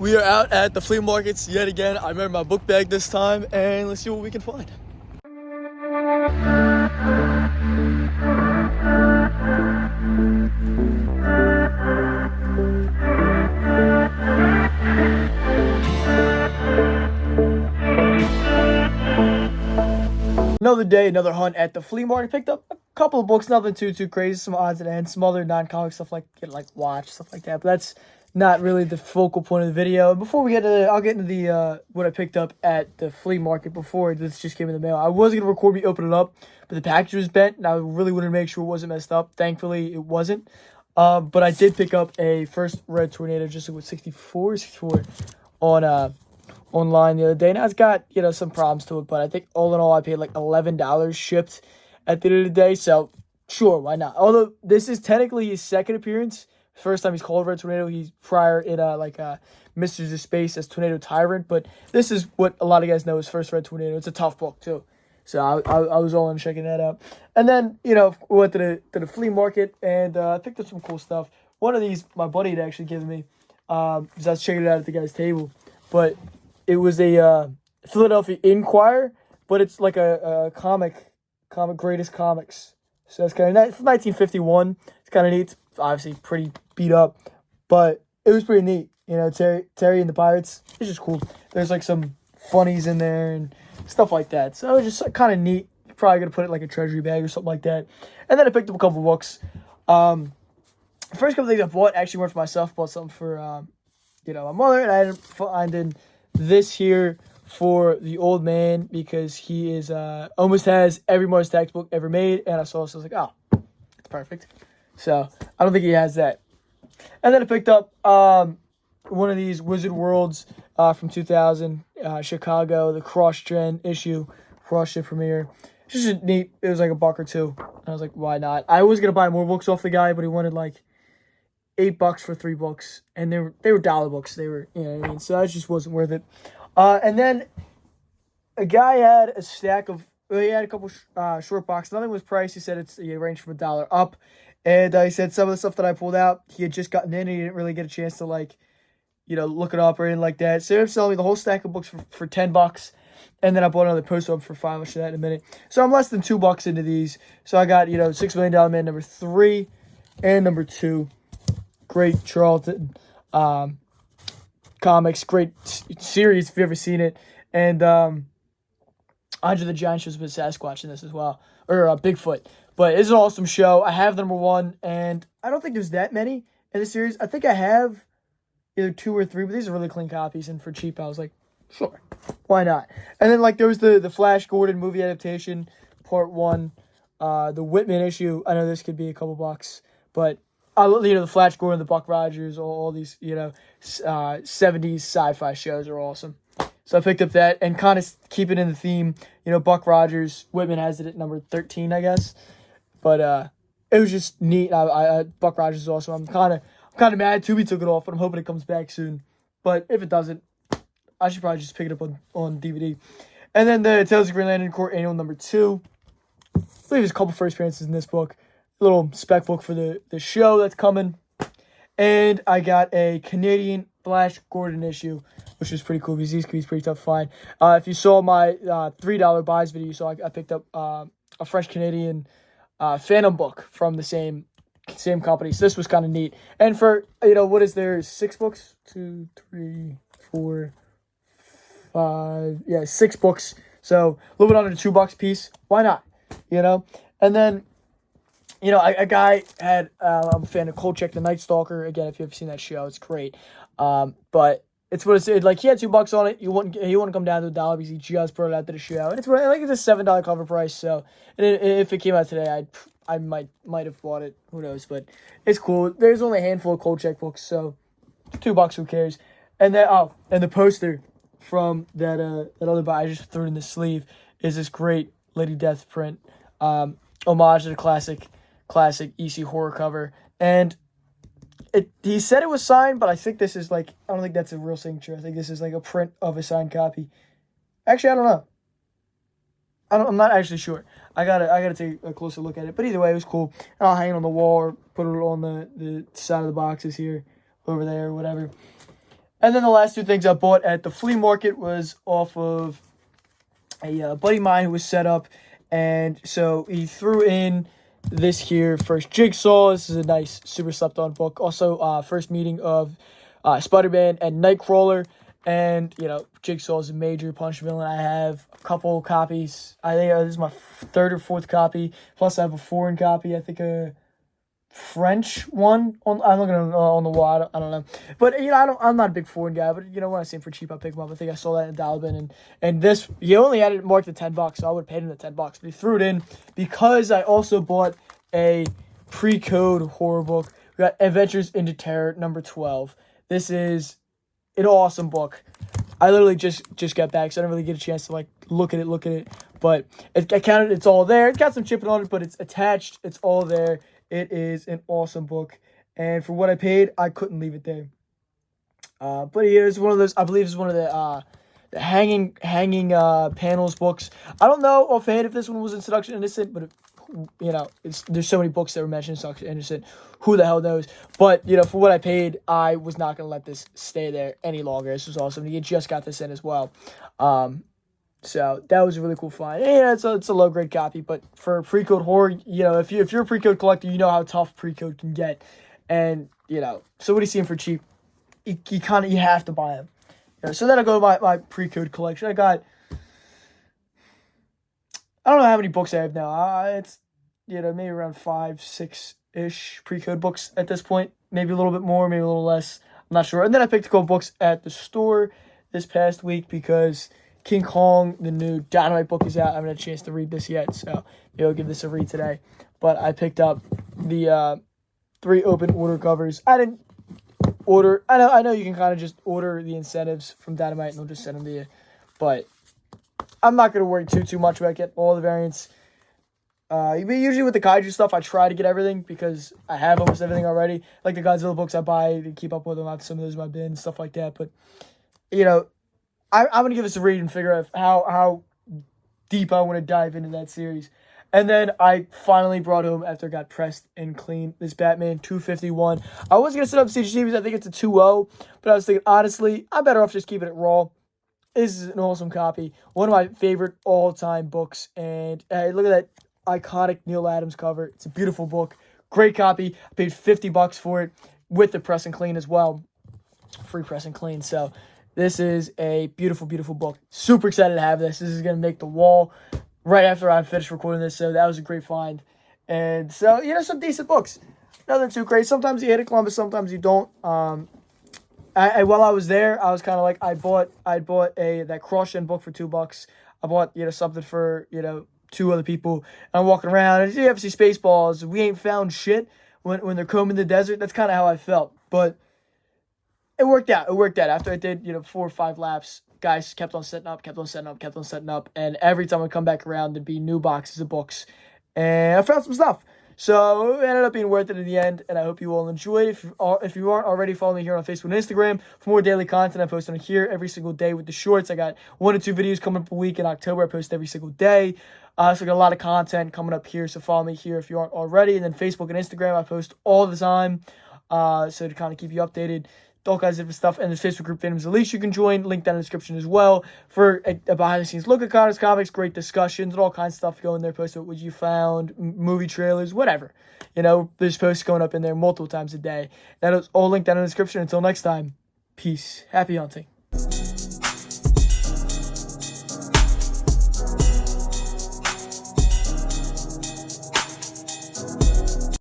We are out at the flea markets yet again. I remember my book bag this time, and let's see what we can find. Another day, another hunt at the flea market. Picked up a couple of books, nothing too crazy. Some odds and ends, some other non-comic stuff like Watch, stuff like that. But that's not really the focal point of the video. Before we get to I'll get into the what I picked up at the flea market before this just came in the mail. I was gonna record me opening it up, but the package was bent, and I really wanted to make sure it wasn't messed up. Thankfully, it wasn't. But I did pick up a first red tornado, just with 64 on online the other day. Now it's got, some problems to it, but I think all in all I paid like $11 shipped at the end of the day. So sure, why not? Although this is technically his second appearance. First time he's called Red Tornado. He's prior in Misters of Space as Tornado Tyrant, but this is what a lot of guys know as first Red Tornado. It's a tough book too. So I was all in checking that out. And then, we went to the flea market and I picked up some cool stuff. One of these my buddy had actually given me because I was checking it out at the guy's table. But it was a Philadelphia Inquirer, but it's like a comic greatest comics. So it's kind of nice. It's 1951. It's kind of neat. It's obviously pretty beat up, but it was pretty neat. Terry and the Pirates. It's just cool. There's like some funnies in there and stuff like that. So it was just kind of neat. You're probably gonna put it in like a treasury bag or something like that. And then I picked up a couple of books. The first couple of things I bought actually weren't for myself. I bought something for my mother, and I ended up finding this here for the old man because he is almost has every Mars textbook ever made, and I saw this, I was like, oh, it's perfect. So I don't think he has that. And then I picked up one of these Wizard Worlds from 2000, Chicago, the cross-gen issue, cross-gen premiere. It's just neat. It was like $1 or $2. I was like, why not? I was gonna buy more books off the guy, but he wanted like $8 for 3 books, and they were dollar books. They were, what I mean? So that just wasn't worth it. And then a guy had a stack of, he had a couple short boxes. Nothing was priced. He said it ranged from $1 up. And he said some of the stuff that I pulled out, he had just gotten in, and he didn't really get a chance to look it up or anything like that. So he was selling me the whole stack of books for $10. And then I bought another poster up for $5. I'll show that in a minute. So I'm less than $2 into these. So I got, $6 Million Man number 3 and number 2. Great Charlton comics, great series if you've ever seen it. And Andre the Giant shows with Sasquatch in this as well, or Bigfoot. But it's an awesome show. I have the number 1, and I don't think there's that many in the series. I think I have either 2 or 3, but these are really clean copies, and for cheap, I was like, sure, why not? And then there was the Flash Gordon movie adaptation, part 1, the Whitman issue. I know this could be a couple bucks, but the Flash Gordon, the Buck Rogers, all these, 70s sci-fi shows are awesome. So I picked up that and kind of keep it in the theme. Buck Rogers, Whitman has it at number 13, I guess. But it was just neat. Buck Rogers is awesome. I'm kind of mad Tubi took it off, but I'm hoping it comes back soon. But if it doesn't, I should probably just pick it up on DVD. And then the Tales of Green Lantern Corps Annual number 2. I believe there's a couple first appearances in this book. Little spec book for the show that's coming. And I got a Canadian Flash Gordon issue, which is pretty cool because these could be pretty tough to find. If you saw my $3 buys video, you saw I picked up a French-Canadian Phantom book from the same company. So this was kind of neat. And for, what is there, 6 books? 2, 3, 4, 5, 6 books. So a little bit under $2 piece. Why not? And then, a guy had, I'm a fan of Kolchak the Night Stalker. Again, if you've ever seen that show, it's great. But it's what it's like. He had $2 on it. He wouldn't come down to $1 because he just brought it out to the show. And it's a $7 cover price. So, and if it came out today, I might have bought it. Who knows? But it's cool. There's only a handful of Kolchak books, so $2. Who cares? And then and the poster from that other buy I just threw in the sleeve is this great Lady Death print, homage to the classic EC horror cover. And he said it was signed, but I think this is I don't think that's a real signature. I think this is a print of a signed copy. Actually, I don't know. I'm not actually sure. I gotta take a closer look at it. But either way, it was cool. And I'll hang it on the wall or put it on the side of the boxes here, over there, or whatever. And then the last two things I bought at the flea market was off of a buddy of mine who was set up. And so he threw in this here first Jigsaw. This is a nice, super slept on book. Also, first meeting of Spider-Man and Nightcrawler. And, Jigsaw is a major Punch villain. I have a couple copies. I think this is my third or fourth copy. Plus, I have a foreign copy. I think a French one. I'm looking on the wall. I don't know. But, I'm not a big foreign guy. But, when I see him for cheap, I pick him up. I think I saw that in Dollar Bin. And this, he only had it marked at $10, so I would have paid him the $10. But he threw it in because I also bought a pre-code horror book. We got Adventures into Terror, number 12. This is an awesome book. I literally just got back, so I didn't really get a chance to look at it. But I counted, it's all there. It's got some chipping on it, but it's attached. It's all there. It is an awesome book, and for what I paid, I couldn't leave it there. But it is one of those. I believe it's one of the hanging panels books. I don't know offhand if this one was in Seduction Innocent, but there's so many books that were mentioned in Seduction Innocent. Who the hell knows? But for what I paid, I was not gonna let this stay there any longer. This was awesome. You just got this in as well. So that was a really cool find. Yeah, it's a low grade copy, but for pre-code horror, if you're a pre-code collector, you know how tough pre-code can get, and so what are you seeing for cheap? You have to buy them. So then I go to my pre-code collection. I don't know how many books I have now. It's maybe around 5-6-ish pre-code books at this point. Maybe a little bit more, maybe a little less. I'm not sure. And then I picked a couple books at the store this past week because King Kong, the new Dynamite book, is out. I haven't had a chance to read this yet, so maybe I'll give this a read today. But I picked up the 3 open order covers. I didn't order. I know you can kind of just order the incentives from Dynamite and they'll just send them to you. But I'm not going to worry too much about getting all the variants. Usually with the Kaiju stuff, I try to get everything because I have almost everything already. Like the Godzilla books I buy to keep up with them. I have some of those in my bin, stuff like that. But, I'm going to give this a read and figure out how deep I want to dive into that series. And then I finally brought home, after it got pressed and cleaned, this Batman 251. I was going to set up CGC because I think it's a 2.0. But I was thinking, honestly, I'm better off just keeping it raw. This is an awesome copy. One of my favorite all-time books. And look at that iconic Neil Adams cover. It's a beautiful book. Great copy. I paid $50 for it with the press and clean as well. Free press and clean. So this is a beautiful, beautiful book. Super excited to have this. This is going to make the wall right after I finished recording this. So that was a great find. And so, some decent books. Nothing too crazy. Sometimes you hit a Columbus, sometimes you don't. While I was there, I was kind of like, I bought that Cross-Gen book for $2. I bought, something for, 2 other people. I'm walking around, and you ever see Spaceballs, we ain't found shit when they're combing the desert. That's kind of how I felt. But it worked out. After I did, 4 or 5 laps, guys kept on setting up. And every time I come back around, there'd be new boxes of books. And I found some stuff. So it ended up being worth it in the end, and I hope you all enjoyed. If you aren't already, follow me here on Facebook and Instagram for more daily content. I post on here every single day with the shorts. I got 1 or 2 videos coming up a week in October. I post every single day. So I got a lot of content coming up here, so follow me here if you aren't already. And then Facebook and Instagram, I post all the time, so to kind of keep you updated. All kinds of different stuff. And there's Facebook group Fandoms Unleashed you can join. Link down in the description as well for a behind-the-scenes look at comics, great discussions, and all kinds of stuff going there. Post what you found, movie trailers, whatever. There's posts going up in there multiple times a day. That is all linked down in the description. Until next time, peace. Happy hunting.